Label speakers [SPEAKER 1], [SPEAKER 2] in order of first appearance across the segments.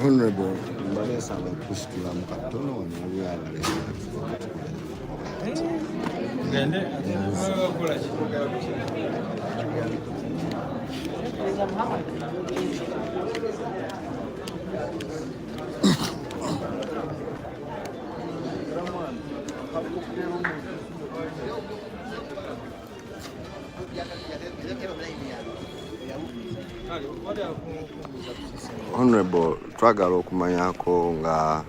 [SPEAKER 1] Honorable Mbalesa kusitula mukatono wanabyala
[SPEAKER 2] Gende kola
[SPEAKER 1] Honorable twagala okumanyako nga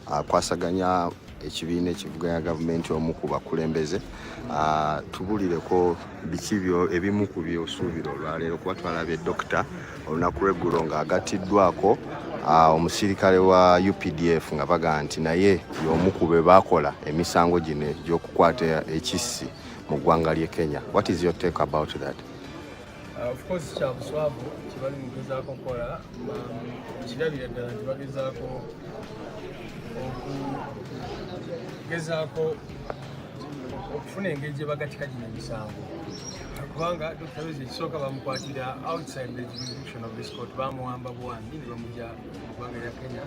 [SPEAKER 1] akwasaganya ekibiina ekivuga gavumenti omu ku bakulembeze tubulireko biki ebimu ku byosuubira olwaleero kuba twalabye dokita olunaku lw'eggulo ng'agattiddwako omusirikale wa UPDF nga baga nti naye y'omu ku be baakola emisango gino gy'okukwata ekissi mu ggwanga ly'e Kenya. What is your take about that?
[SPEAKER 2] Of course, kyabuswavu kibali mu kugezaako okukola kirabira ddala nti bagezaako okufuna engeri gye bagatika gino emisango kubanga Dr. Besigye ekisooka bamukwatira outside the jurisdiction of this court, bamuwamba bwandi ne bamujja mu ggwanga lya Kenya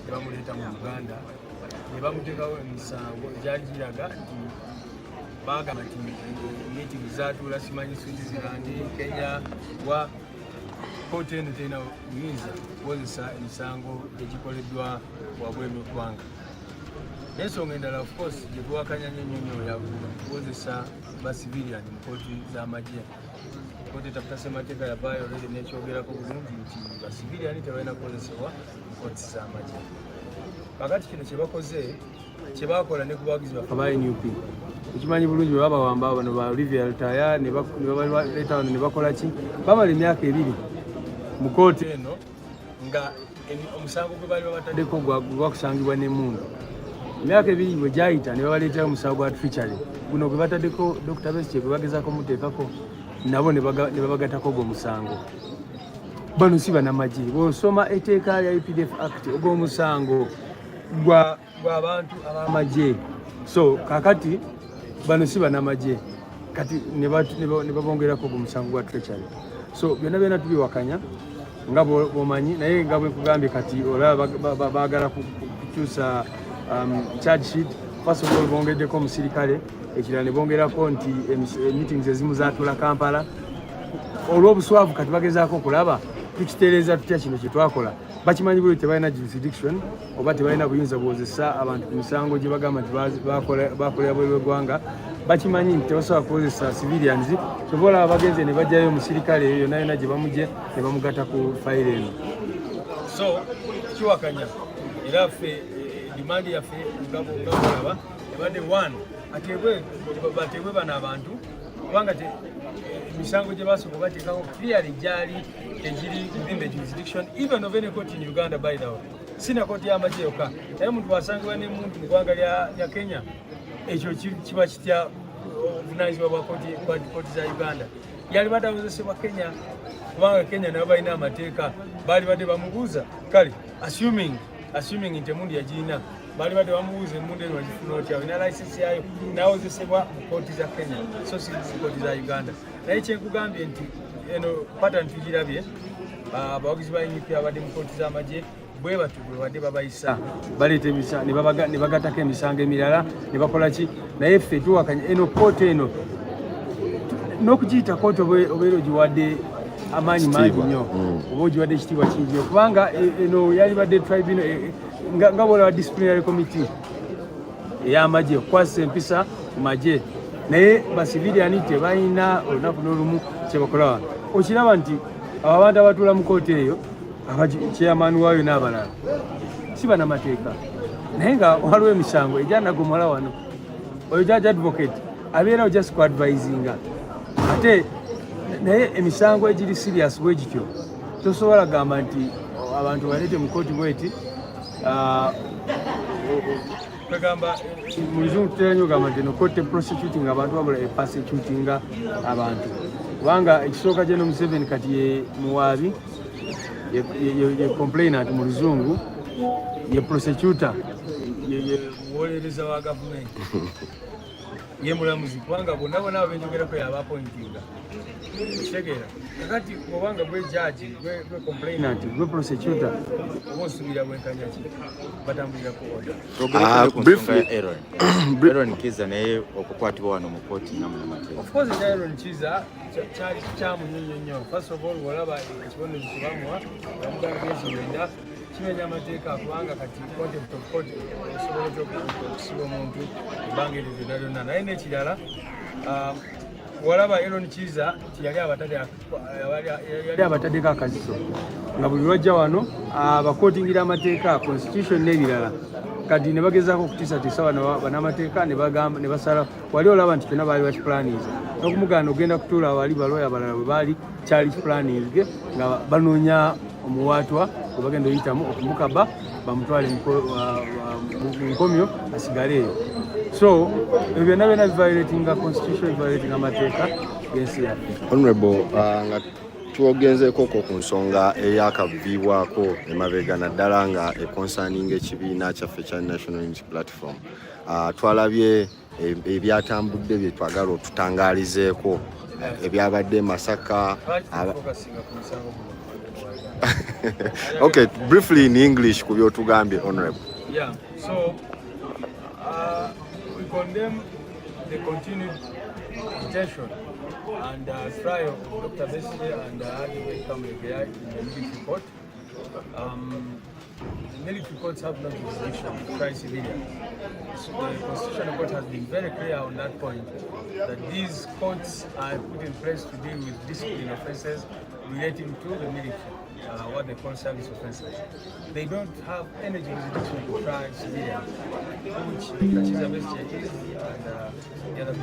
[SPEAKER 2] ne bamuleeta mu Uganda ne bamuteekawo emisango egyali giraga nti bagamba nti meeting zaatuula simanyi Switzerland Kenya wa kooti eno terina buyinza kukozesa emisango egikoleddwa wabweru w'eggwanga. N'ensonga endala of course gye tuwakanya nnyo yakukozesa basivilian mu kooti z'amagye. Kooti etaputa ssemateeka yavaayo olwedde n'ekyogerako bulungi nti basivilian tebalina kukozesebwa mu kooti z'amagye. Kakati kino kye bakoze kye baakola ne ku bawagizi baffe aba NUP ekimanyi bulungi bwe babawamba bano ba Olivia Lutaya ne baleeta wano ne bakola ki bamala emyaka 2 mu kooti eno nga omusango gwe baali babataddeko gwakusangibwa n'emmundu. Emyaka 2 bwe gyayita ne babaleetera omusango gwa treachery guno gwe bataddeko Dr. Besigye gwe bagezaako muteekako nabo ne babagatako gw'omusango. Bano si bannamagye bw'osoma etteeka lya UPDF Act ogw'omusango gw'abantu ab'amagye. So kakati bano si bannamagye kati ne babongerako gw'omusango gwa treachery. So byonna tubiwakanya nga bw'omanyi naye nga bwe kugambye kati olaba baagala kukyusa charge sheet. First of all bongeddeko omusirikale ekirala ne bongerako nti meetings ezimu zaatuula Kampala. Olw'obuswavu kati bagezaako okulaba tukitereeza tutya kino kye twakola. Bakimanyi bulungi tebalina jurisdiction oba tebalina buyinza bwozesa abantu ku misango gye bagamba nti bakolera bweru w'eggwanga. Bakimanyi nti tebasobola kukozesa civilians sobola abagenze ne bajjayo omusirikale eyo yonna gye bamugye ne bamugata ku fayiro eno. So kiwakanya era ffe dimandi yaffe ngabo ebadde one bateebwe bano abantu kubanga emisango gye basooka bateekako clearly gyali egiri within the jurisdiction even of any court in Uganda by the way. Sina kooti y'amagye yokka naye omuntu wasangibwa n'emuntu mu ggwanga lya Kenya ekyo kiba kitya obuvunaanyizibwa bwa kooti za Uganda. Yali batakozesebwa Kenya kubanga Kenya nabo balina amateeka baali badde bamubuuza kale assuming nti emundu yagirina baali badde bamubuuza emundu eno wagifuna otya olina license yayo n'awozesebwa mu kooti za Kenya so si kooti za Uganda. Naye kyenkugambye nti eno pattern tugirabye abawagizi ba NUP abadde mu kooti z'amagye bwe batu bwe badde babayisa baleeta ne bagatako emisango emirala ne bakola ki naye ffe tuwakanya eno kooti eno n'okugiyita kooti obeera ogiwadde amaanyi mangi nnyo oba ogiwadde ekitiibwa kingi nnyo kubanga eno yali badde tribunal nga bwolaba disciplinary committee ey'amagye okukwasisa empisa ku magye naye basiviliani tebalina olunaku n'olumu kyebakola wano. Okiraba nti abo abantu abatuula mu kooti eyo chairman waayo n'abalala si bannamateeka naye nga waliwo emisango ejyanagomala wano oyo judge advocate abeerawo just ku advisinga ate naye emisango egiri serious bwe gityo tosobola gamba nti abantu baleete mu kooti bweti twegamba mu luzungu tutera nnyo ogamba nti no kote prosecuting abantu wabula epersecuting abantu kubanga ekisooka gye Museveni kati ye muwaabi ye complainant mu luzungu ye prosecutor ye muwolereza wa gavumenti ye mulamuzi kubanga bonna benjogerako yaba appointinga kitegeera kakati obanga gwe judge gwe complainant gwe prosecutor oba osubira bwenkanya ki batambulira ku order.
[SPEAKER 1] Briefly,
[SPEAKER 3] Aaron Kiza naye okukwatibwa wano mu kooti n'amateeka.
[SPEAKER 2] Of course Aaron Kiza kyali kyamunyonyo nnyo. First of all walaba ekibonezo kye bamuwa bamugambye ekigenda kimenya amateeka kubanga kati contempt of court osobola okusiba omuntu ebbanga eryo lyonna lyonna naye n'ekirala walaba Aaron Kiza yali abataddeko akaziso nga buli lwajja wano abakootingira amateeka constitution n'ebirala kati ne bagezaako okutiisatiisa banamateeka ne basala wali olaba nti kyonna baali bakipulaniiza n'okumugaana ogenda kutuula wali balooya balala bwe baali kyali kipulaniizge nga banoonya omuwaatwa gwe bagenda oyitamu okumukaba bamutwale mu nkomyo asigale eyo. So ebyo byonna byonna biviolatinga constitution, biviolatinga amateeka g'ensi yaffe.
[SPEAKER 1] Honorable, nga twogenzeeko ku nsonga eyakaviibwako emabega naddala nga econcerning ekibiina kyaffe kya National Unity Platform, twalabye ebyatambudde bye twagala otutangaalizeeko ebyabadde Masaka. Okay, briefly in English ku byotugambye Honorable.
[SPEAKER 2] Yeah, so we condemn the continued detention and trial of Dr. Besigye and Atuuse in the military court. The military courts have no jurisdiction to try civilians. So the Constitutional Court has been very clear on that point, that these courts are put in place to deal with discipline offences relating to the military, what they call service offences. They don't have any jurisdiction to try civilians, which Atuuse Besigye is, and the other.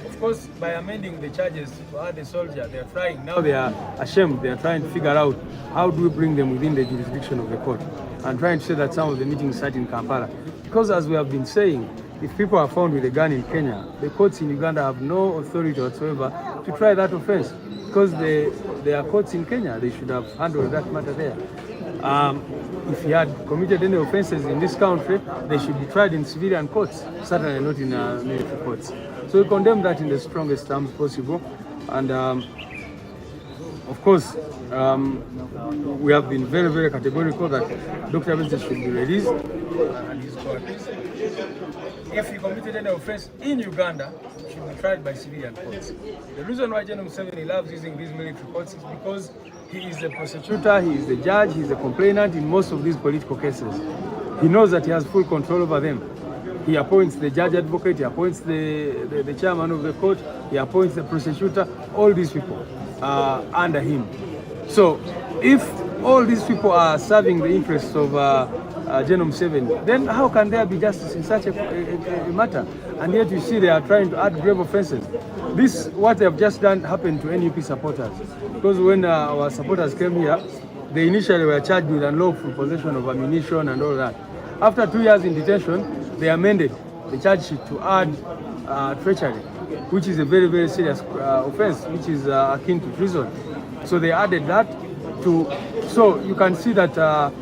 [SPEAKER 2] Of course, by amending the charges to add a soldier, they are trying, now they are ashamed, they are trying to figure out how do we bring them within the jurisdiction of the court, and trying to say that some of the meetings start in Kampala. Because as we have been saying, if people are found with a gun in Kenya, the courts in Uganda have no authority whatsoever to try that offense. Because they are courts in Kenya, they should have handled that matter there. If he had committed any offenses in this country, they should be tried in civilian courts, certainly not in military courts. So we condemn that in the strongest terms possible. And of course, we have been very, very categorical that Dr. Besigye should be released and his co-accused. If he committed any offense in Uganda, he should be tried by civilian courts. The reason why General Museveni loves using these military courts is because he is the prosecutor, he is the judge, he is the complainant in most of these political cases. He knows that he has full control over them. He appoints the judge advocate, he appoints the chairman of the court, he appoints the prosecutor, all these people are under him. So if all these people are serving the interests of General Museveni, then how can there be justice in such a matter? And yet you see they are trying to add grave offenses. This, what they have just done, happened to NUP supporters. Because when our supporters came here, they initially were charged with unlawful possession of ammunition and all that. After 2 years in detention, they amended the charge sheet to add treachery, which is a very, very serious offense, which is akin to treason. So they added that to, so you can see that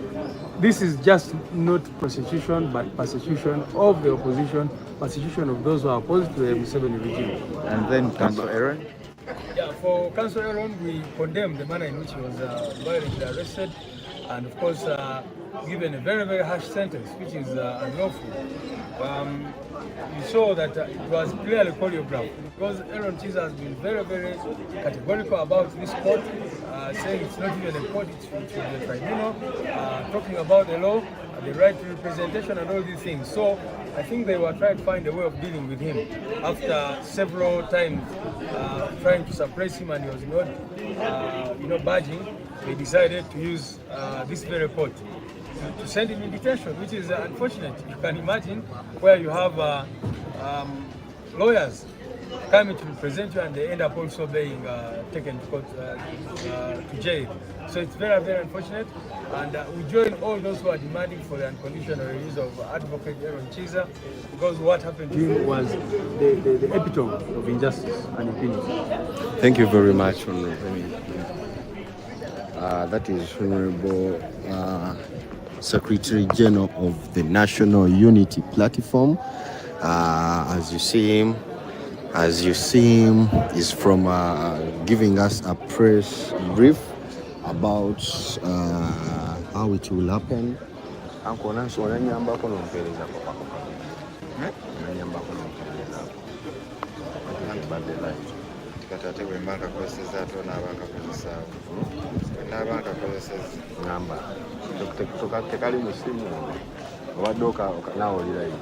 [SPEAKER 2] this is just not prosecution, but persecution of the opposition, persecution of those who are opposed to the Museveni regime.
[SPEAKER 3] And then Councillor Aaron?
[SPEAKER 2] Yeah, for Councillor Aaron, we condemn the manner in which he was violently arrested, and of course given a very, very harsh sentence, which is unlawful. You saw that it was clearly choreographed, because Aaron Atuuse has been very, very categorical about this court, saying it's not even a court, it's a tribunal, talking about the law, the right to representation and all these things. So I think they were trying to find a way of dealing with him. After several times trying to suppress him and he was not budging, they decided to use this very court to send him in detention, which is unfortunate. You can imagine where you have lawyers coming to represent you and they end up also being taken to court, to jail. So it's very, very unfortunate, and we join all those who are demanding for the unconditional release of Advocate Aaron Atuuse, because what happened to him was the epitome of injustice and impunity.
[SPEAKER 1] Thank you very much, Honorable. That is Honorable Secretary General of the National Unity Platform. As you see him, As you see him, is from giving us a press brief about how it will happen. Uncle Nancy, unanyambako n'ompereza papa. Unanyambako n'ompereza.
[SPEAKER 3] Ate bwe mba nkakozesezza ate onaaba nkakozesaawo. Bwe naaba nkakozesezza.
[SPEAKER 1] Ngamba. Tekali mu simu. Obadde naawe oli live.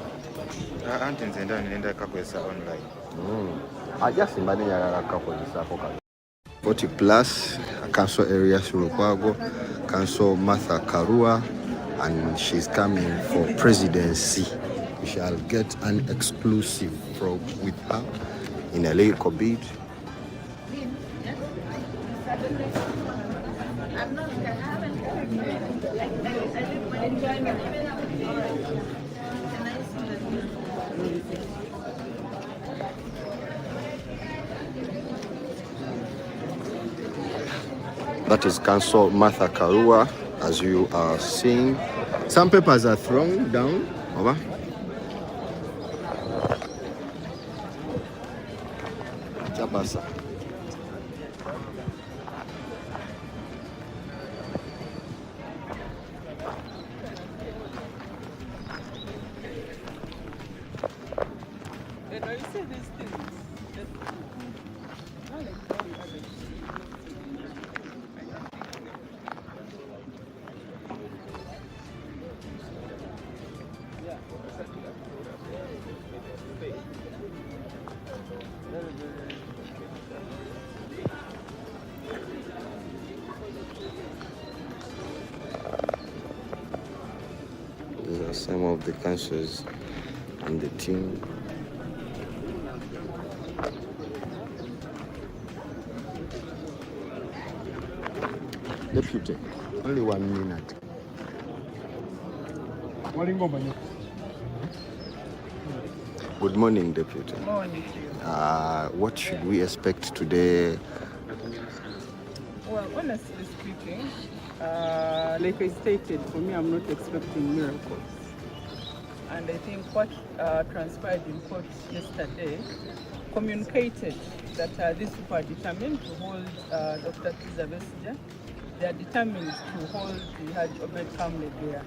[SPEAKER 3] Anti nze ndenda kakozesa online.
[SPEAKER 1] Ajasimba nenyagala kakozesaako kale. 40 plus, Council area Sulukwago, Council Martha Karua, and she's coming for presidency. We shall get an exclusive with her in a little bit. That is Council Martha Karua, as you are seeing. Some papers are thrown down. Over. Chabasa. These are some of the councils and the team. Deputy, only 1 minute. Good morning, Deputy.
[SPEAKER 4] Good morning to you.
[SPEAKER 1] What should we expect today?
[SPEAKER 4] Well, honestly speaking, like I stated, for me, I'm not expecting miracles. And I think what transpired in court yesterday communicated that these people are determined to hold Dr. Atuuse Besigye. They are determined to hold the Hajj Obed family there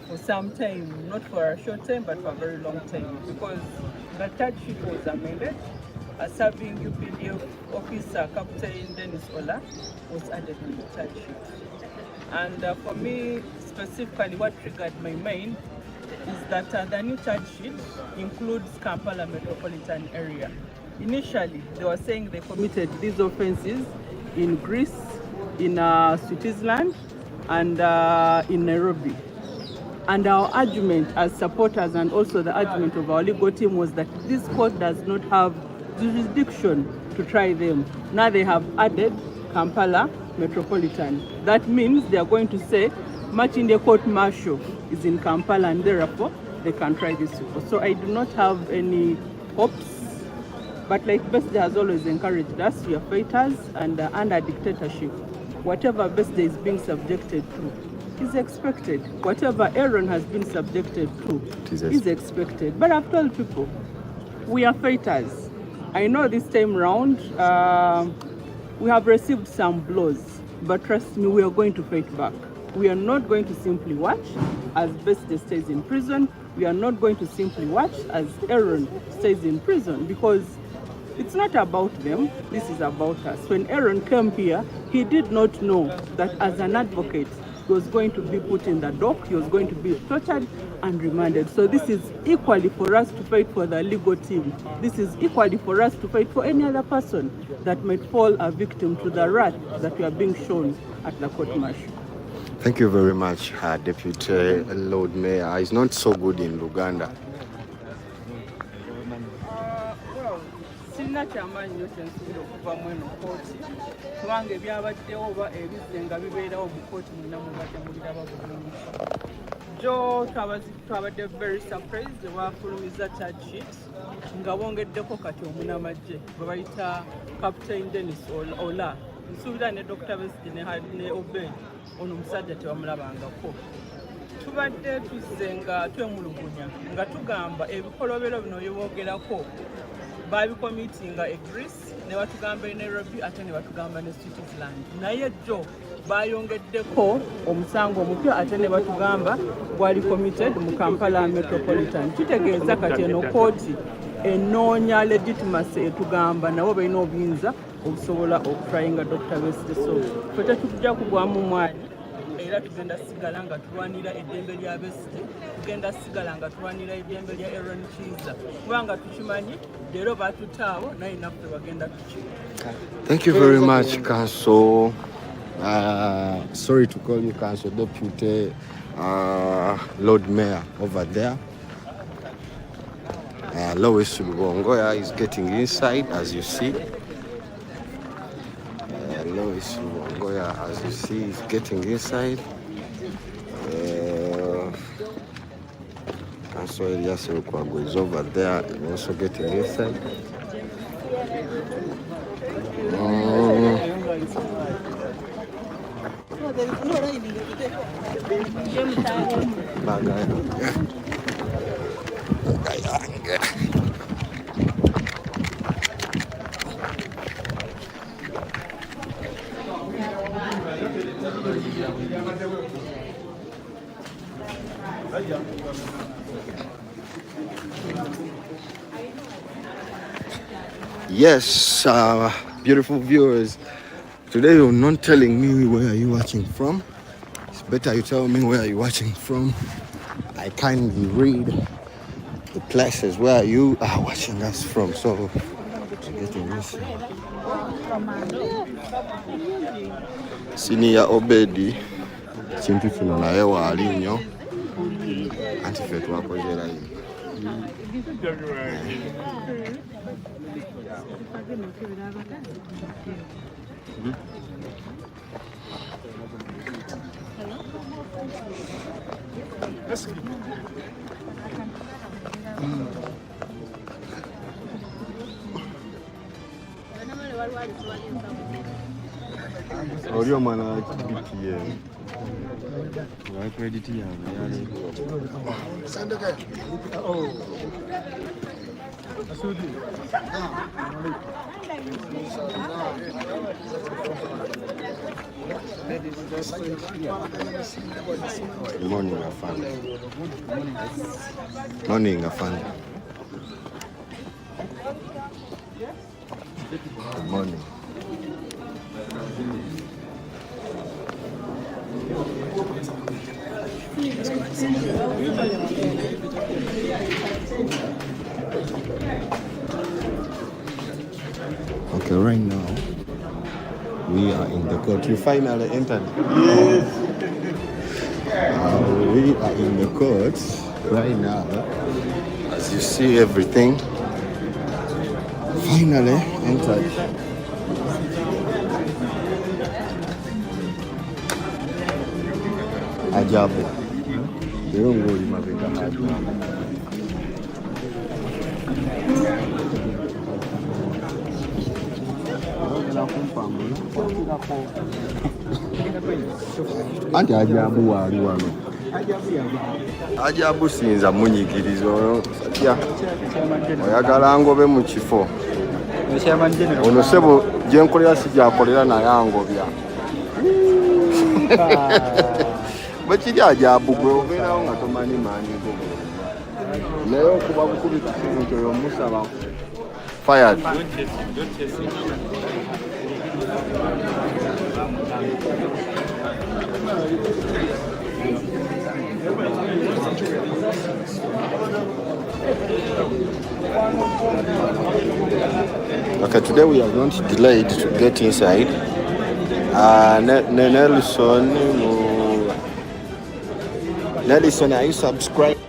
[SPEAKER 4] for some time, not for a short time, but for a very long time, because the charge sheet was amended. A serving UPDF officer, Captain Dennis Ola, was added to the charge sheet. And for me, specifically, what triggered my mind is that the new charge sheet includes Kampala metropolitan area. Initially, they were saying they committed these offenses in Greece, in Switzerland, and in Nairobi. And our argument as supporters, and also the argument of our legal team, was that this court does not have jurisdiction to try them. Now they have added Kampala metropolitan. That means they are going to say much in the court martial is in Kampala, and therefore they can try these people. So I do not have any hopes. But like Besigye has always encouraged us, we are fighters, and under dictatorship, whatever Besigye is being subjected to is expected. Whatever Aaron has been subjected to is expected. But I've told people, we are fighters. I know this time round, we have received some blows, but trust me, we are going to fight back. We are not going to simply watch as Besigye stays in prison. We are not going to simply watch as Aaron stays in prison, because it's not about them, this is about us. When Aaron came here, he did not know that as an advocate, he was going to be put in the dock, he was going to be tortured and remanded. So this is equally for us to fight for the legal team. This is equally for us to fight for any other person that might fall a victim to the wrath that we are being shown at the court martial.
[SPEAKER 1] Thank you very much, Deputy Lord Mayor. It's not so good in Luganda.
[SPEAKER 4] Sina kyamaanyi nnyo kyensuubira okuva mu eno kooti, kubanga ebyabaddewo oba ebizze nga bibeerawo mu kooti mulina mubadde muliraba bulungi. Jo twabadde very surprised bwafulumiza charge sheet nga bongeddeko kati omunamagye gwe bayita Captain Dennis Ola. Nsuubira ne Dr. Besigye ne Obed ono omusajja tebamulabangako. Tubadde tuzze nga twemulugunya nga tugamba ebikolobero bino byeboogerako babikomitinga e Greece ne batugamba e Nairobi ate ne batugamba ne Switzerland naye jo bayongeddeko omusango omupya ate ne batugamba gwali committed mu Kampala Metropolitan kitegeeza kati eno kooti enoonya legitimacy etugamba nabo balina obuyinza okusobola okutryinga Dr. Besigye so ffe tetujja kugwamu mwani era tugenda sigala nga tulwanira eddembe lya Besigye tugenda sigala nga tulwanira eddembe lya Aaron Kiiza kubanga tukimanyi leero batutaawo naye naffe bagenda tuki.
[SPEAKER 1] Thank you very much, Council. Sorry to call you Council Deputy Lord Mayor over there. Lubongoya is getting inside, as you see. Lubongoya, as you see, is getting inside. Council Elias Lukwago is over there and also getting inside. Yes, beautiful viewers. Today you're not telling me where are you watching from. It's better you tell me where are you watching from. I kindly read the places where you are watching us from. So, getting this. Senior Obedi, Chintu Finolae Walinyo, Antifet Wakozela. Olio mwana BTM. Wa credit ya yale. Sandoka. Oh. Asudi. Good morning, Afande. Morning, Afande. Good morning. Okay, right now we are in the court. You finally entered. Yes. We are in the court right now. As you see, everything finally entered. Ajabu. Yongoli mabega ajabu. Anti ajabu wali wano. Ajabu sinza munyigirizo satya. Oyagala ngobe mu kifo. Ono sebo gye nkolera sijjakolera naye angobya. Bakiri ajabu gwe obeerawo nga tomanyi maanyi go. Naye okuba bukubi kisinzo y'omusaba. Fired. Okay, today we are not delayed to get inside. Nelson, are you subscribed?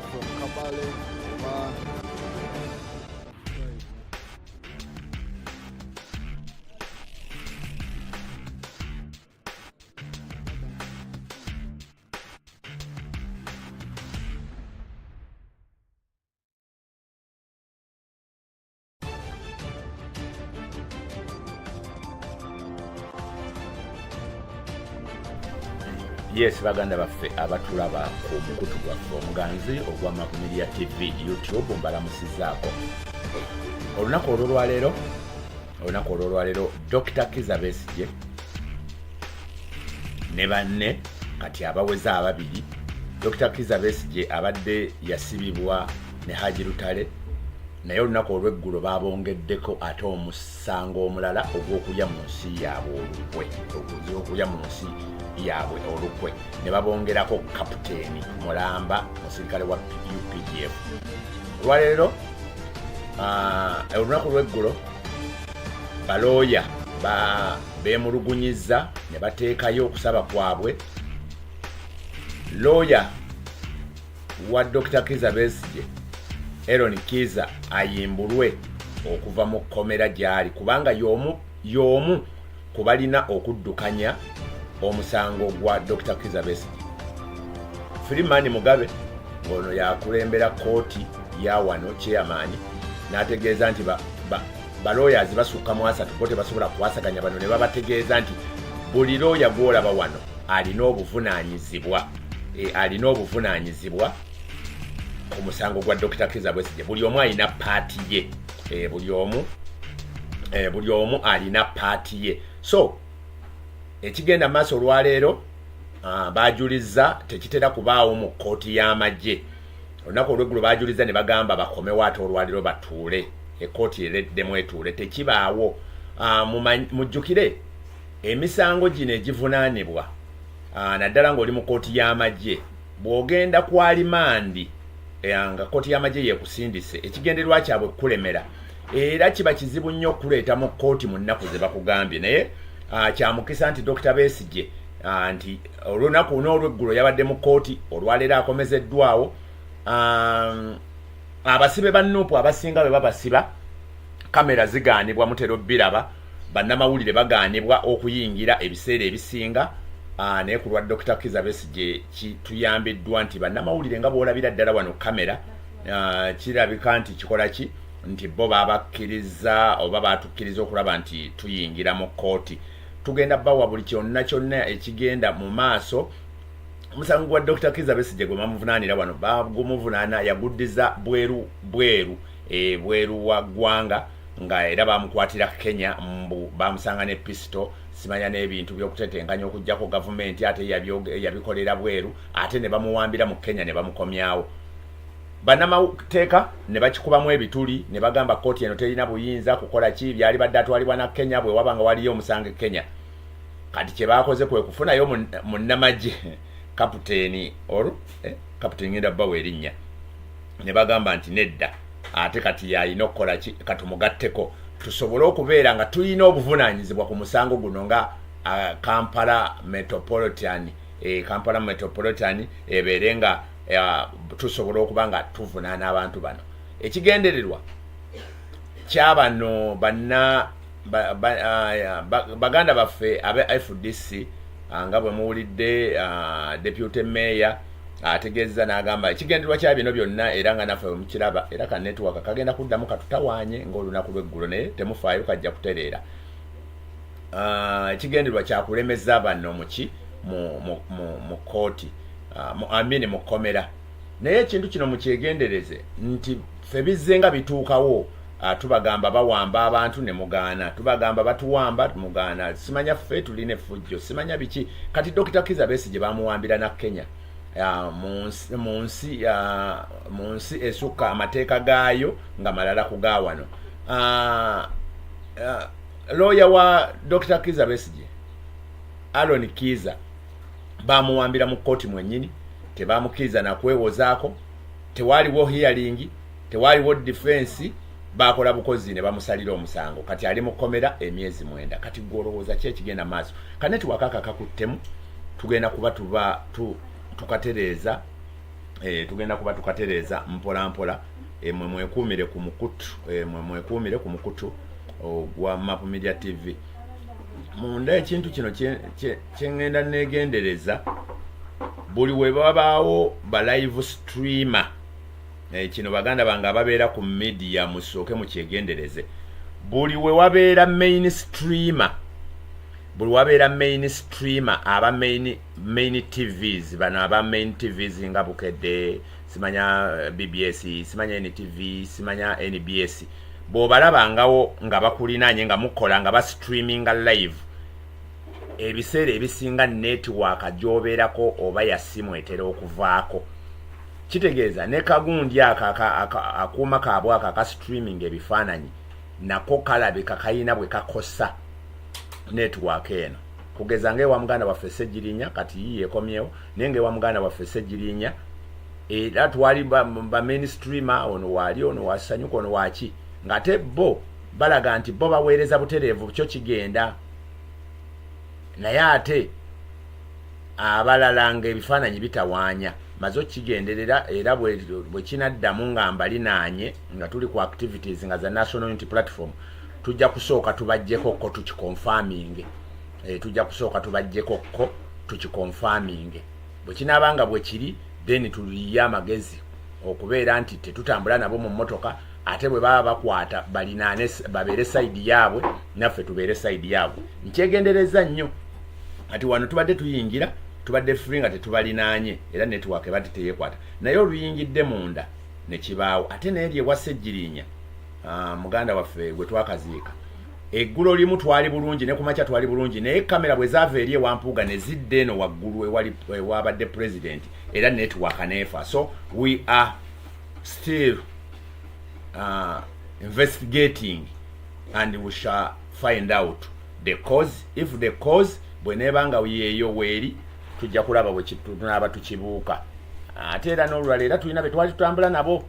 [SPEAKER 5] Yes, baganda baffe abatulaba ku mukutu gwaffe omuganzi ogwa Makumiriya TV YouTube mbalamusizaako olunaku olwaleero Dr. Kizza Besigye ne banne kati abaweza ababiri. Dr. Kizza Besigye abadde yasibibwa ne Haji Lutale, naye olunaku olw'eggulo baabongeddeko ate omusango omulala ogw'okulya mu nsi yaabwe olukwe, ne babongerako kapiteeni Mulamba, musirikale wa UPDF. Olwaleero olunaku lw'eggulo balooya beemulugunyizza ne bateekayo okusaba kwabwe. Looya wa Dr. Kizza Besigye, Aaron Kizza, ayimbulwe okuva mu kkomera gy'ali kubanga y'omu ku balina okuddukanya omusango gwa Dr. Kizza Besigye. Freeman Mugabe ng'ono yakulembera kooti ya wano chairman n'ategeeza nti balooyazi basukka mu 3 bo tebasobola kuwasaganya bano, ne babategeeza nti buli looya gw'olaba wano alina obuvunaanyizibwa ku musango gwa Dr. Kizza Besigye. Buli omu alina paati ye, buli omu alina paati ye. So ekigenda maaso olwaleero bajuliza tekitera kubaawo mu kooti y'amagye. Olunaku olw'eggulo bajuliza ne bagamba bakomewo ate olwaleero batuule, ekooti ereddemu etuule, tekibaawo. Mujjukire emisango gino egivunaanibwa naddala ng'oli mu kooti y'amagye, bw'ogenda ku alimandi nga kooti y'amagye yeekusindise, ekigendererwa kyabwe kulemera era kiba kizibu nnyo okuleeta mu kooti mu nnaku ze bakugambye. Naye kyamukisa nti Dr. Besigye nti olunaku n'olw'eggulo yabadde mu kooti, olwaleero akomezeddwawo. Abasibe ba Nuupu abasinga bwe babasiba, kamera zigaanibwa, mutera obbiraba, bannamawulire bagaanibwa okuyingira ebiseera ebisinga. Naye ku lwa Dr. Kizza Besigye tuyambiddwa nti bannamawulire nga bw'olabira ddala wano kamera, kirabika nti kikola ki nti bo babakkiriza oba batukkiriza okulaba nti tuyingira mu kooti. Tugenda bawa buli kyonna ekigenda mu maaso. Omusango gwa Dr. Kizza Besigye gwe bamuvunaanira wano bagumuvunaana yaguddiza bweru wa ggwanga, nga era bamukwatira Kenya, bamusanga ne pisto, simanya n'ebintu by'okutetenganya okujjako gavumenti ate yabikolera bweru, ate ne bamuwambira mu Kenya ne bamukomyawo. Bannamateeka ne bakikubamu ebituli ne bagamba kooti eno terina buyinza kukola ki, byali badde atwalibwa na Kenya bwe waba nga waliyo omusango Kenya. Kati kye baakoze kwe kufunayo munnamagye kapiteeni kapiteeni ngenda bbawo erinnya, ne bagamba nti nedda, ate kati yalina okukola ki, katumugatteko tusobole okubeera nga tulina obuvunaanyizibwa ku musango guno nga Kampala Metropolitan ebeere nga tusobole okuba nga tuvunaana abantu bano. Ekigendererwa kyabano baganda baffe abe FDC nga bwe muwulidde Deputy Mayor ategeeza n'agamba ekigendererwa kya bino byonna era nga naffe mukiraba, era ka network kagenda kuddamu katutawaanye ng'olunaku lw'eggulo, naye temufaayo kajja kutereera. Ekigendererwa kyakulemeza bano mu kooti, mu kkomera. Naye ekintu kino mukyegendereze nti ffe bizze nga bituukawo, tubagamba bawamba abantu ne mugaana, tubagamba batuwamba mugaana, simanya ffe tulina effujjo, simanya biki. Kati Dr. Kizza Besigye bamuwambira na Kenya, mu nsi esukka amateeka gaayo nga malala ku ga wano. Lawyer wa Dr. Kizza Besigye, Aaron Kizza, bamuwambira mu kooti mwennyini, tebamukkiriza na kwewozaako, tewaliwo hearing, tewaliwo defense, bakola bukozi ne bamusalira omusango. Kati ali mu kkomera emyezi 9. Kati gwolowooza ki ekigenda maaso? Kaneti wakaka kakuttemu, tugenda kuba tukatereeza, mpola mpola, mwekuumire ku mukutu gwa Map Media TV. Munda ekintu kino kyengenda negendereza, buli we babaawo ba live streamer, kino baganda bange ababeera ku media musooke mukyegendereze, buli we wabeera main streamer, aba main TVs, bano aba main TVs nga Bukedde, simanya BBS, simanya NTV, simanya NBS, bw'obalabangawo nga bakulinaanye nga mukola nga streaminga live ebiseera ebisinga network gy'obeerako oba ya simu etera okuvaako. Kitegeeza ne kagundi akuuma kaabwe aka streaming ebifaananyi nako kalabika kayina bwe kakosa network eno. Kugeza ng'ewa muganda waffe Ssegirinya kati yiye ekomyewo naye ng'ewa muganda waffe Ssegirinya era twali ba mainstreamer ono waali ono wasanyuka ono waki ng'ate bo balaga nti bo baweereza butereevu kyo kigenda naye ate abalala ng'ebifaananyi bitawaanya maze kigenderera era bwe kinaddamu nga mbalinaanye nga tuli ku activities nga za National Unity Platform tujja kusooka tubajjeko ko tukikonfaminge. Tujja kusooka tubajjeko ko tukikonfaminge. Bwe kinaabanga bwe kiri then tuliye amagezi okubeera nti tetutambula nabo mu mmotoka ate bwe baba bakwata balinaane babeere side yaabwe naffe tubeere side yaabwe. Nkyegendereza nnyo ati wano tubadde tuyingira tubadde free nga tetubalinaanye era network ebadde teyekwata naye oluyingidde munda ne kibaawo ate n'eri ewa Ssegirinya muganda waffe gwe twakaziika eggulo limu twali bulungi ne kumakya twali bulungi naye kamera bwe zaava eri ewampuuga ne zidde eno waggulu ewabadde president era network neefa. So we are still investigating and we shall find out the cause. If the cause bwenebanga yeeyo weeri tujja kulaba bwe tunaaba tukibuuka ate era n'olulala era tulina be twali tutambula nabo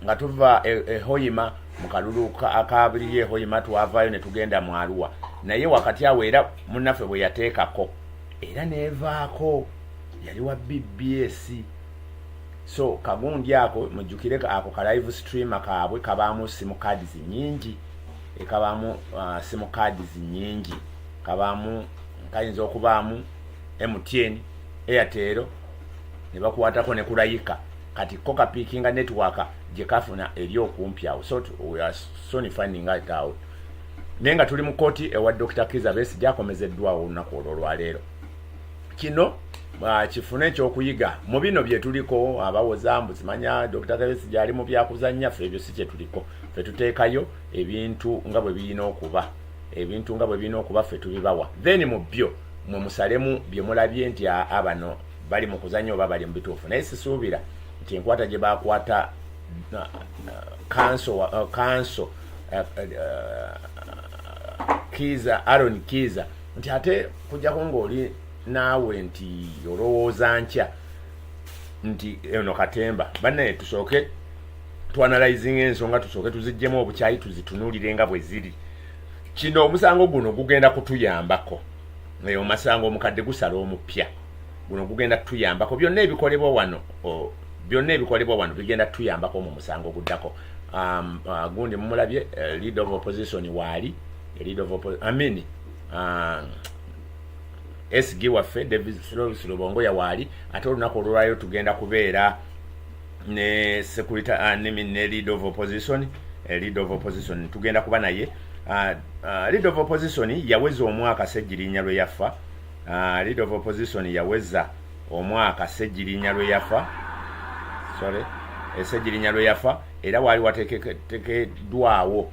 [SPEAKER 5] nga tuva Hoima mu kalulu akabiri Hoima twavaayo ne tugenda mu Arua naye wakati awo era munnaffe bwe yateekako era neevaako yali wa BBS. So kagundi ako mujjukire ako ka live stream kaabwe kabaamu simu cards nyingi ekabaamu simu cards nyingi kabaamu kayinza okubaamu MTN Airtel ne bakwatako ne kulayika kati koka pickinga network gye kafuna eri okumpi awo. So we are soon finding it out. Nenga tuli mu Kooti ewa Dr. Kizza Besigye akomezeddwawo olunaku olwaleero. Kino kifune ekyokuyiga mu bino bye tuliko abawoza mbu simanya Dr. Besigye ali mu byakuzannya ffe ebyo si kye tuliko. Ffe tuteekayo ebintu nga bwe birina okuba ffe tubibawa then mu byo mwe musalemu bye mulabye nti abano bali mu kuzannya oba bali mu bituufu naye sisuubira nti enkwata gye bakwata kanso Kizza Aaron Kizza nti ate kujjako ng'oli naawe nti olowooza ntya nti eno katemba bannaye tusooke tuanalyzing ensonga tusooke tuziggyemu obukyayi tuzitunuulire nga bwe ziri. Kino omusango guno gugenda kutuyambako omusango omukadde gusala omupya guno gugenda kutuyambako byonna ebikolebwa wano bigenda kutuyambako mu musango guddako. Gundi mumulabye leader of opposition waali SG waffe David Lubongoya waali ate olunaku olwaliro tugenda kubeera ne security ne leader of opposition tugenda kuba naye. Leader of opposition yaweza omwaka Ssegirinya lwe yafa. Leader of opposition yaweza omwaka Ssegirinya lwe yafa. Ssegirinya lwe yafa era wali watekeddwawo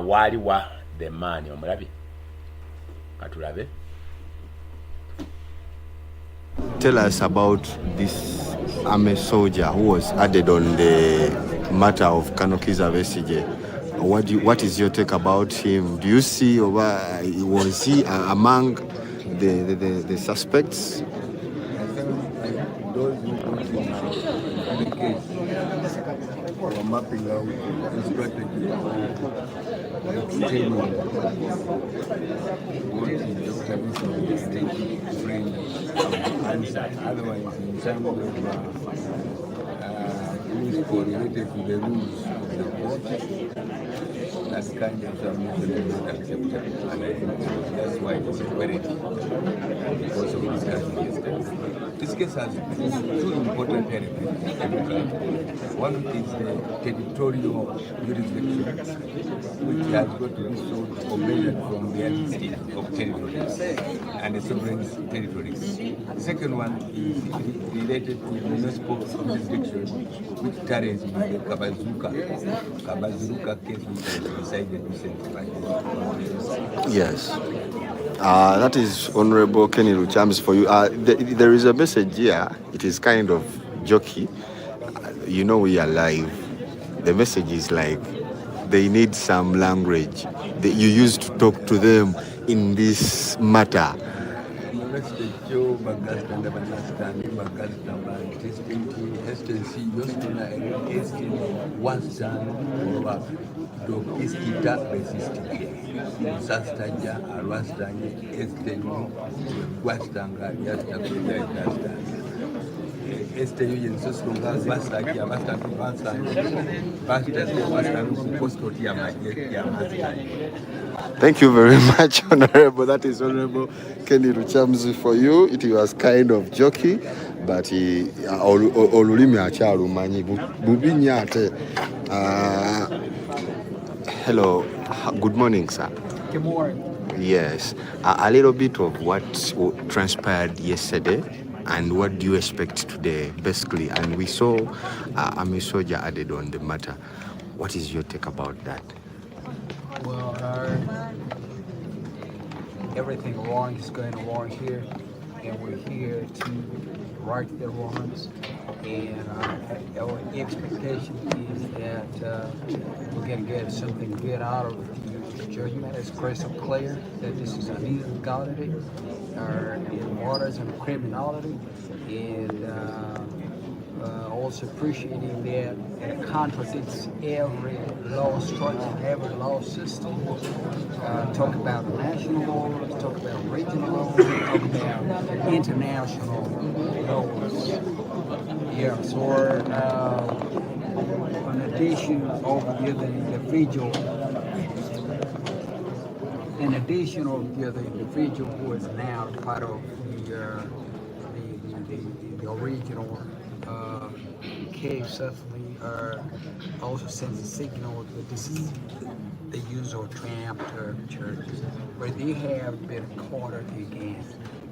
[SPEAKER 5] wali wa the man omulabye katulabe.
[SPEAKER 1] Tell us about this army soldier who was added on the matter of Kizza Besigye. What is your take about him? Do you see, or was he among the suspects?
[SPEAKER 6] Those who put in the case were mapping out the strategy of extending what Dr. Besigye is bring answer. Otherwise, in terms of rules correlated to the rules of the court, that kind of submission is not acceptable. And I think that's why it's separated because of this discussion yesterday. This case has two important elements. One is the territorial jurisdiction, which has got to be solved or measured from the entity of territories and the sovereign territories. The second one is related to municipal jurisdiction, which carries with the Kabazuka case, which was decided recently by the
[SPEAKER 1] Yes. That is Honorable Kenny Luchams for you. There is a message here. It is kind of jokey. You know we are live. The message is like they need some language that you used to talk to them in this matter. Thank you very much, Honorable. That is Honorable Kenny Luchamzi for you. It was kind of jokey, but olulimi achalumanyi bubinyate. Hello, good morning, sir.
[SPEAKER 7] Good morning.
[SPEAKER 1] Yes, a little bit of what transpired yesterday and what do you expect today, basically. And we saw Army soldier added on the matter. What is your take about that?
[SPEAKER 7] Well, everything wrong is going wrong here, and we're here to right the wrongs. And our expectation is that we're going to get something good out of the judgment. It's crystal clear that this is an illegality, in waters and criminality, and also appreciating that it contradicts every law structure, every law system. Talk about national laws, talk about regional laws, talk about international laws. Yeah, so in addition of the individual who is now part of the original case, certainly also sends a signal that this is the use of tramp churches, but they have been caught again.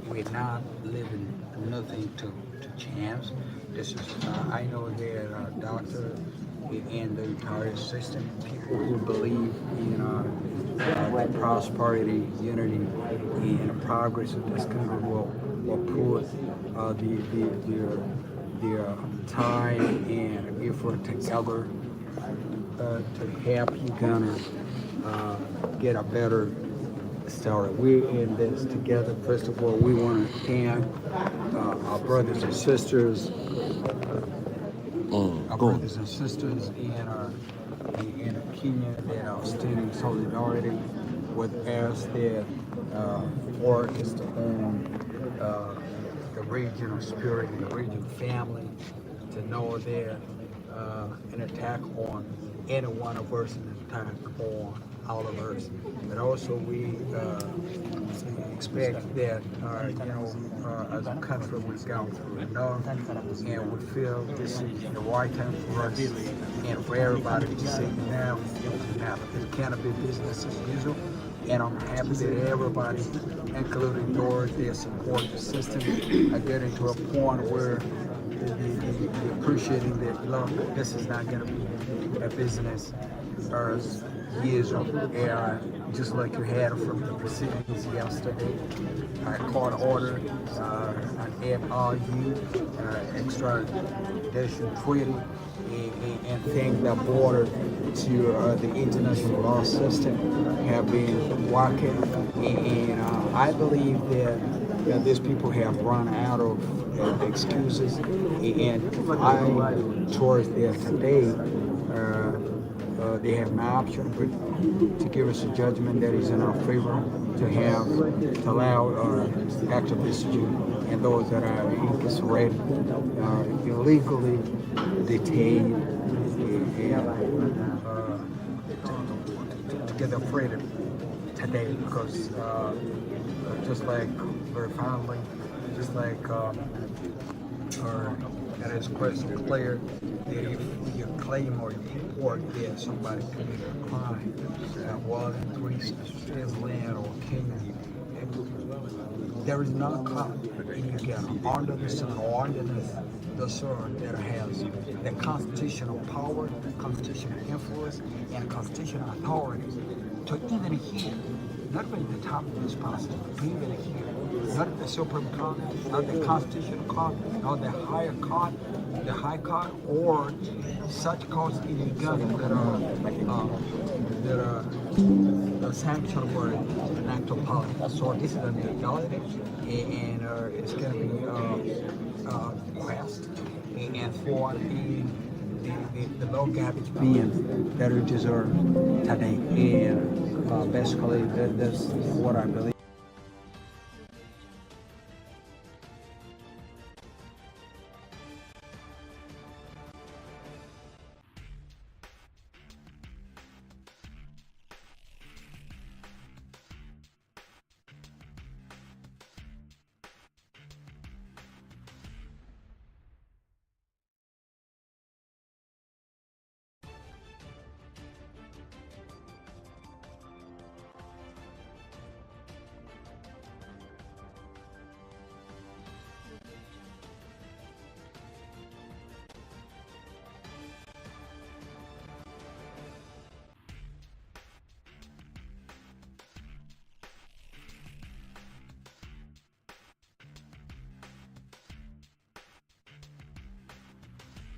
[SPEAKER 7] We're not living nothing to chance. This is I know there are doctors in the entire system, people who believe in prosperity, unity, and the progress of this country will put their time and effort together to help Uganda get a better start. We're in this together. First of all, we want to thank our brothers and sisters, in Kenya that are standing solidarity with us, that focused on the regional spirit and the regional family, to know that an attack on any one of us, an attack on all of us. But also we expect that, as a country we've gone through enough, and we feel this is the right time for us and for everybody to say now is now. It cannot be business as usual. And I'm happy that everybody, including those that support the system, are getting to a point where they're appreciating that, look, this is not going to be a business or years of era, just like you had from the proceedings yesterday. I court order, an MRU, extradition treaty, and things that border to the international law system have been working. And I believe that these people have run out of excuses, and I, towards there today, they have no option but to give us a judgment that is in our favor, to allow activists and those that are incarcerated, illegally detained, to get their freedom today, because just like very fondly, just like or that is crystal clear that if you claim or you report that somebody committed a crime, while in Greece, his land or Kenya, there is not a cop in Uganda under the sun or underneath the sun that has the constitutional power, constitutional influence, and constitutional authority to even hear, not even the top of this possible, to even hear, not the Supreme Court, not the Constitutional Court, not the higher court, the High Court, or such courts in Uganda that are sanctioned for an act of politics. So this is an illegality, and it's going to be quest and for the low garbage being that we deserve today. And basically, that's what I believe.